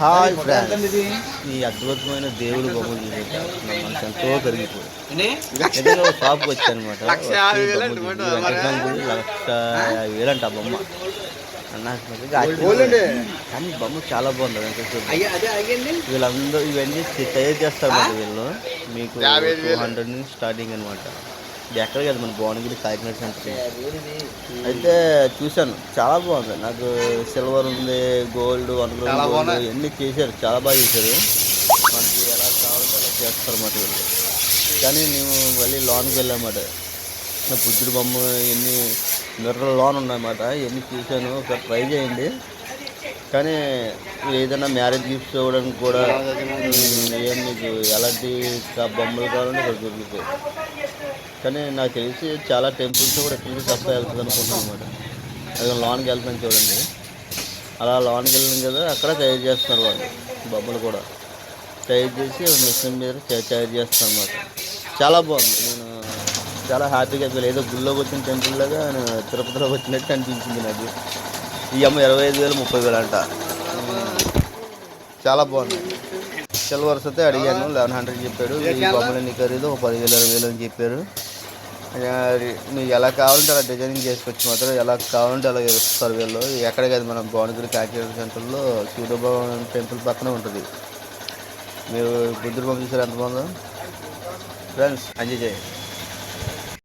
Hi friends, ఈ అద్భుతమైన దేవుడు బొమ్మలు చూసేట మనసు ఎంతో కరిగిపోయింది. నిజంగా ఒక షాప్కి వచ్చానమాట. ₹1,50,000 అంట ఆ బొమ్మ. నాకు కానీ బొమ్మ చాలా బాగుంది. వీళ్ళందరూ ఇవన్నీ తయారు చేస్తారు అన్నమాట. వీళ్ళు మీకు 200 నుంచి స్టార్టింగ్ అనమాట. ఇది ఎక్కడ కదా మన భువనగిరి కాకినాడ సెంటర్. అయితే చూశాను, చాలా బాగుంది. నాకు సిల్వర్ ఉంది, గోల్డ్, 1 గ్రామ్ గోల్డ్ ఇవన్నీ చేశారు, చాలా బాగా చేశారు. మనకి ఎలా కావాలంటే అలా చేస్తారు అన్నమాట వీళ్ళు. కానీ మేము మళ్ళీ లోన్కి వెళ్ళామన్నమాట. బుద్ధుడి బొమ్మ ఇవన్నీ మిర్రర్ లోన్ ఉన్నాయన్నమాట. ఇవన్నీ చూశాను, ఒకసారి ట్రై చేయండి. కానీ ఏదైనా మ్యారేజ్ గిఫ్ట్స్ ఇవ్వడానికి కూడా ఏం మీకు ఎలాంటి బొమ్మలు కావాలంటే ఇక్కడ దొరుకుతాయి. కానీ నాకు తెలిసి చాలా టెంపుల్స్ కూడా ఎక్కడికి సప్లై వెళ్తుంది అనుకుంటున్నాను అనమాట. అది లోన్కి వెళ్తాను చూడండి. అలా లోన్కి వెళ్ళింది కదా, అక్కడ తయారు చేస్తున్నారు వాళ్ళు బొమ్మలు కూడా. తయారు చేసి మిషన్ మీద తయారు చేస్తాను అనమాట. చాలా బాగుంది. నేను చాలా హ్యాపీగా ఏదో గుళ్ళోకి వచ్చిన టెంపుల్ లాగా తిరుపతిలోకి వచ్చినట్టు అనిపించింది నాకు. ఈ అమ్మ 25,000 30,000 అంట. చాలా బాగుంది. సిల్వర్స్ అయితే అడిగాను, 1100 చెప్పాడు. ఈ బొమ్మలన్నీ ఖరీదు 10,000 20,000 అని చెప్పారు. మీకు ఎలా కావాలంటే అలా డిజైనింగ్ చేసుకొచ్చి మాత్రం ఎలా కావాలంటే అలా ఇస్తారు వీళ్ళు. ఎక్కడ కాదు, మన భువనగిరి కాకినాడ సెంటర్లో సూర్యభవన్ టెంపుల్ పక్కనే ఉంటుంది. మీరు బుద్ధుడి బొమ్మ చూసారు ఎంత బాగుందో ఫ్రెండ్స్. ఎంజాయ్ చేయండి.